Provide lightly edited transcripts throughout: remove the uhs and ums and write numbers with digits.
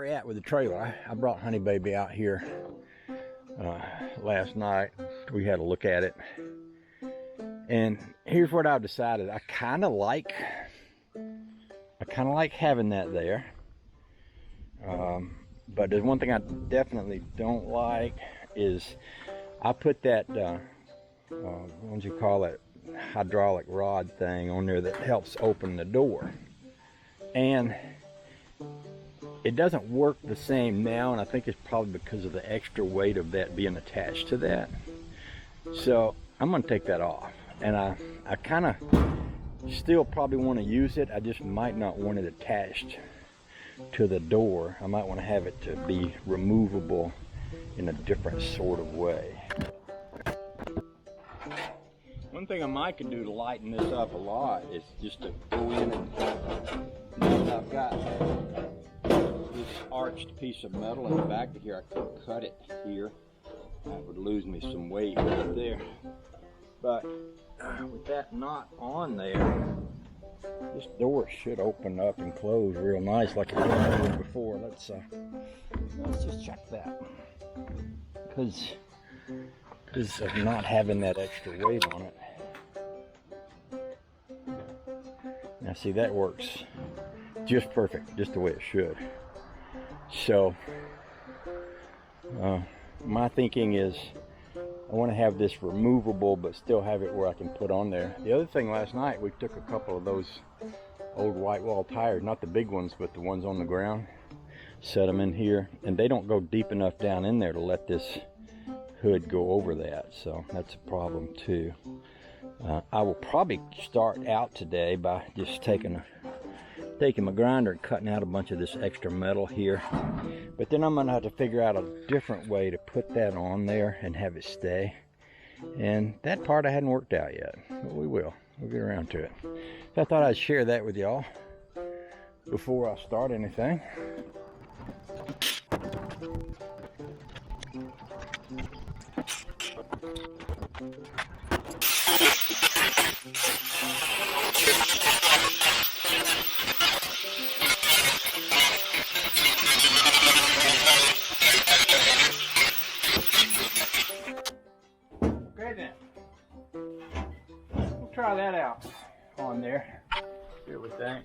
we're at with the trailer. I brought Honey Baby out here last night. We had a look at it. And here's what I've decided. I kind of like having that there. But there's one thing I definitely don't like is I put that, what do you call it, hydraulic rod thing on there that helps open the door. And it doesn't work the same now, and I think it's probably because of the extra weight of that being attached to that. So I'm going to take that off. And I kind of still probably want to use it. I just might not want it attached to the door. I might want to have it to be removable in a different sort of way. One thing I might could do to lighten this up a lot is just to go in and I've got this arched piece of metal in the back of here. I could cut it here. That would lose me some weight right there. But with that knot on there, this door should open up and close real nice like it did before. Let's just check that. Because of not having that extra weight on it. Now see, that works just perfect, just the way it should. So my thinking is I want to have this removable but still have it where I can put on there. The other thing, last night we took a couple of those old white wall tires, not the big ones but the ones on the ground, set them in here, and they don't go deep enough down in there to let this hood go over that, so that's a problem too. I will probably start out today by just taking my grinder and cutting out a bunch of this extra metal here, but then I'm gonna have to figure out a different way to put that on there and have it stay, and that part I hadn't worked out yet, but we'll get around to it. So I thought I'd share that with y'all before I start anything. Okay then, we'll try that out on there. See what we think.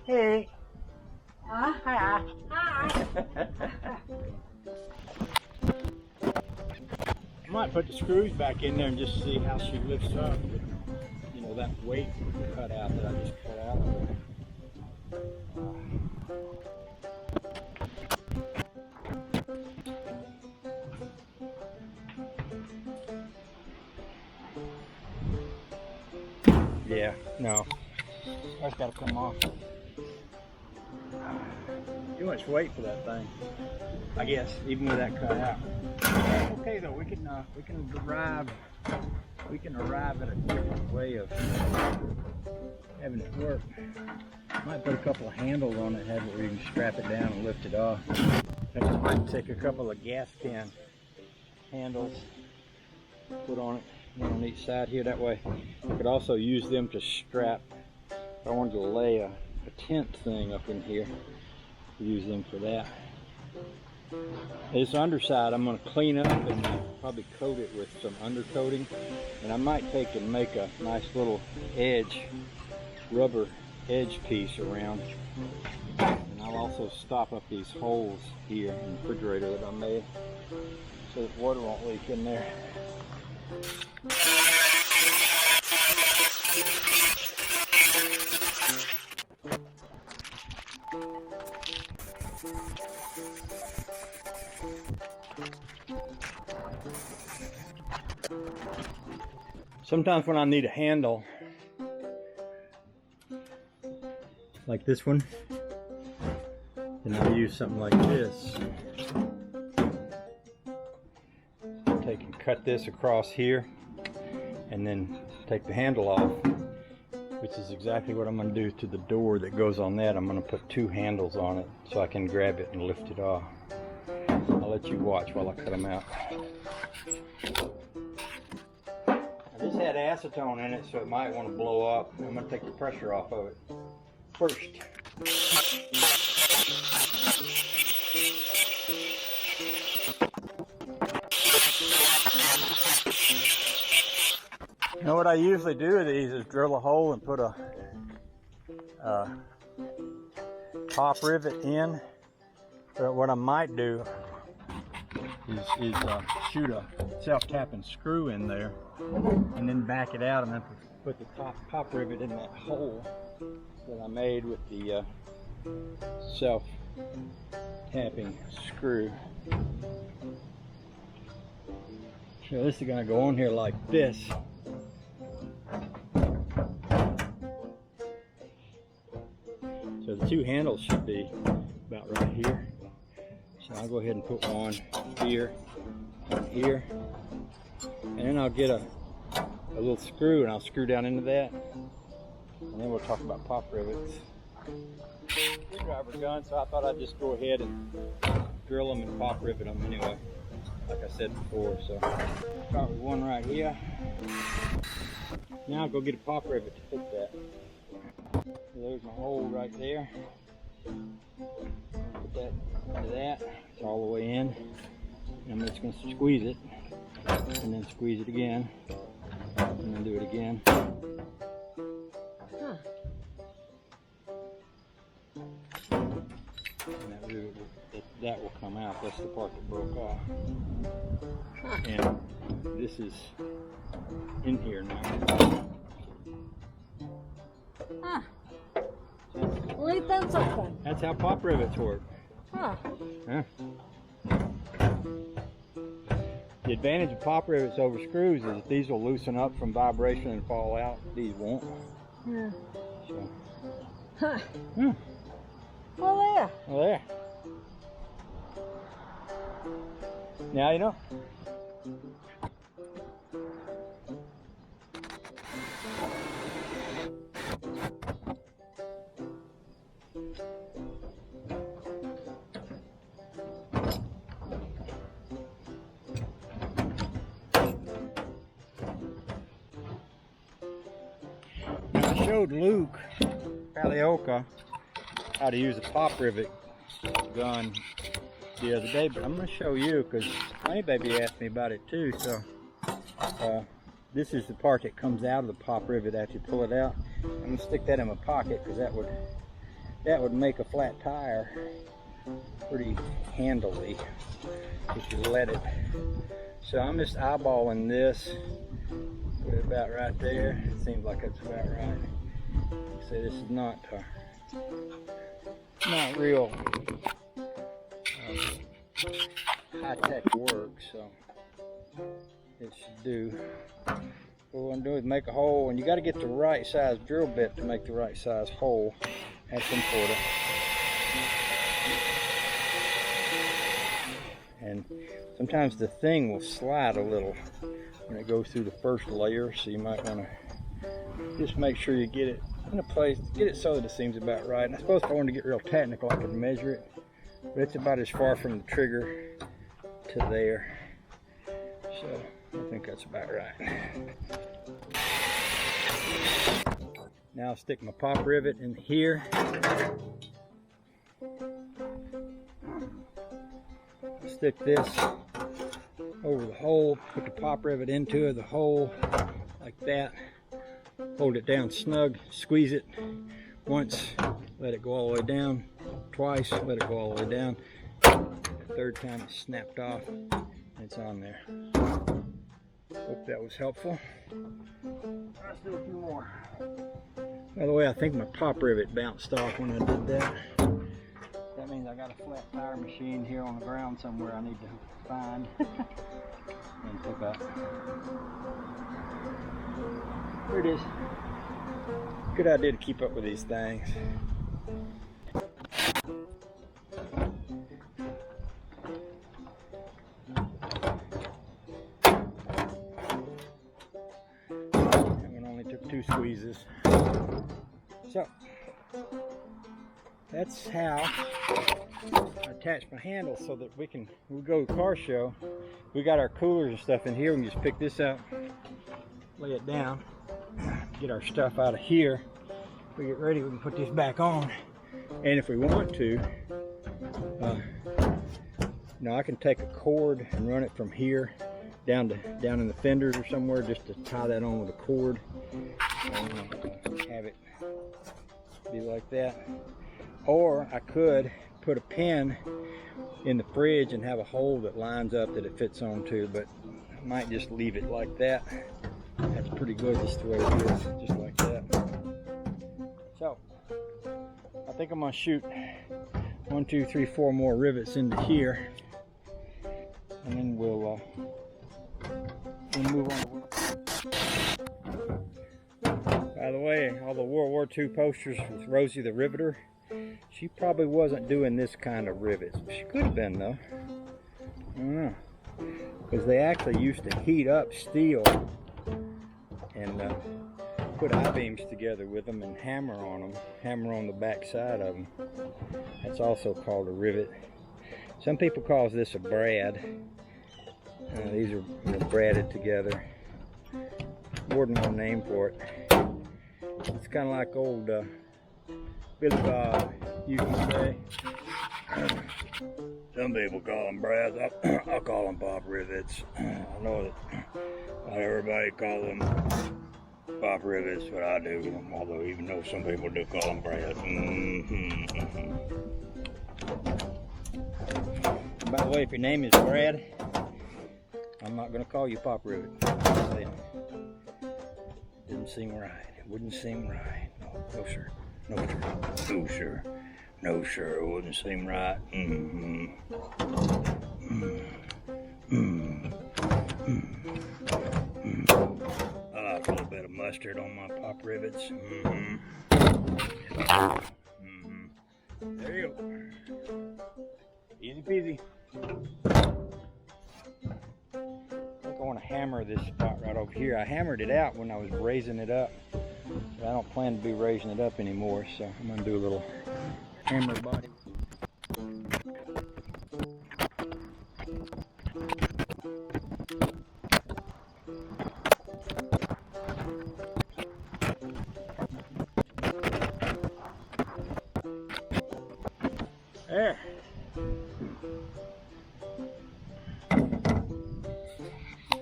Hey. Hi. Hi. I might put the screws back in there and just see how she lifts up. You know, that weight cut out that I just cut out of it. Yeah, no, that's got to come off. Too much weight for that thing, I guess, even with that cut out. Okay though, we can arrive at a different way of having it work. Might put a couple of handles on it, have it where you can strap it down and lift it off. I might take a couple of gas can handles, put on it, one on each side here. That way I could also use them to strap, if I wanted to lay a tent thing up in here, use them for that. This underside I'm going to clean up and probably coat it with some undercoating, and I might take and make a nice little edge, rubber edge piece around, and I'll also stop up these holes here in the refrigerator that I made so that water won't leak in there. Sometimes when I need a handle, like this one, then I'll use something like this. Take and cut this across here, and then take the handle off, which is exactly what I'm going to do to the door that goes on that. I'm going to put two handles on it so I can grab it and lift it off. I'll let you watch while I cut them out. This had acetone in it, so it might want to blow up. I'm going to take the pressure off of it first. You know what I usually do with these is drill a hole and put a top rivet in. But what I might do is shoot a self-tapping screw in there and then back it out and then put the top rivet in that hole that I made with the self-tapping screw. So this is going to go on here like this. So the two handles should be about right here. So I'll go ahead and put one here, and then I'll get a little screw and I'll screw down into that, and then we'll talk about pop rivets. Screwdriver gun, so I thought I'd just go ahead and drill them and pop rivet them anyway, like I said before. So start with one right here. Now I'll go get a pop rivet to fit that. So there's my hole right there. Put that into that. It's all the way in. And I'm just going to squeeze it, and then squeeze it again, and then do it again. And that will come out. That's the part that broke off. And this is in here now. That's how pop rivets work. Huh. The advantage of pop rivets over screws is that these will loosen up from vibration and fall out. These won't. Yeah. So. Huh. Hmm. Well, there. Well, there. Now you know. I showed Luke Palioka how to use a pop rivet gun the other day, but I'm going to show you because Honey Baby asked me about it too. So this is the part that comes out of the pop rivet after you pull it out. I'm going to stick that in my pocket because that would make a flat tire pretty handily if you let it. So I'm just eyeballing this. Put it about right there. It seems like it's about right. So this is not real high-tech work, so it should do. What we're going to do is make a hole, and you got to get the right size drill bit to make the right size hole. That's important. And sometimes the thing will slide a little when it goes through the first layer, so you might want to just make sure you get it in a place, get it so that it seems about right. And I suppose if I wanted to get real technical, I could measure it, but it's about as far from the trigger to there. So I think that's about right. Now I'll stick my pop rivet in here. Stick this over the hole, put the pop rivet into the hole like that. Hold it down snug, squeeze it once, let it go all the way down, twice, let it go all the way down. The third time it's snapped off, and it's on there. Hope that was helpful. Let's do a few more. By the way, I think my pop rivet bounced off when I did that. That means I got a flat tire machine here on the ground somewhere I need to find and pick up. Here it is. Good idea to keep up with these things. That one only took 2 squeezes. So that's how I attach my handle so that we go to the car show. We got our coolers and stuff in here. We can just pick this up, lay it down, get our stuff out of here. If we get ready, we can put this back on. And if we want to, I can take a cord and run it from here down in the fenders or somewhere, just to tie that on with a cord. Have it be like that. Or I could put a pin in the fridge and have a hole that lines up that it fits onto, but I might just leave it like that. That's pretty good just the way it is, just like that. So I think I'm gonna shoot 1, 2, 3, 4 more rivets into here, and then we'll move on. By the way, all the World War II posters with Rosie the Riveter, she probably wasn't doing this kind of rivets. She could have been though. I don't know. Because they actually used to heat up steel and put I-beams together with them and hammer on them, hammer on the back side of them. That's also called a rivet. Some people call this a brad. These are bradded together. More than one name for it. It's kind of like old Billy Bob used to say. Some people call them brads. I'll call them pop rivets. I know that not everybody call them pop rivets, but I do. Although even though some people do call them brads. By the way, if your name is Brad, I'm not going to call you pop rivet. Didn't seem right. It wouldn't seem right. No, sir. No, sir. No, sir. No, sir. It wouldn't seem right. I like a little bit of mustard on my pop rivets. There you go. Easy peasy. I think I want to hammer this spot right over here. I hammered it out when I was raising it up, but I don't plan to be raising it up anymore, so I'm going to do a little hammer body. There.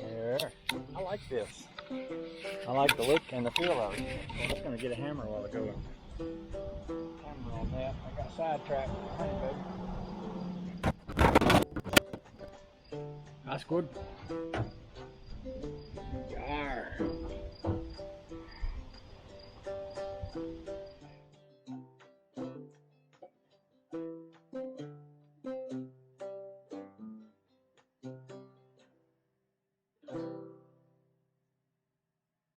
There. I like this. I like the look and the feel of it. I'm just going to get a hammer while I go. Hammer on that. I got sidetracked. That's good.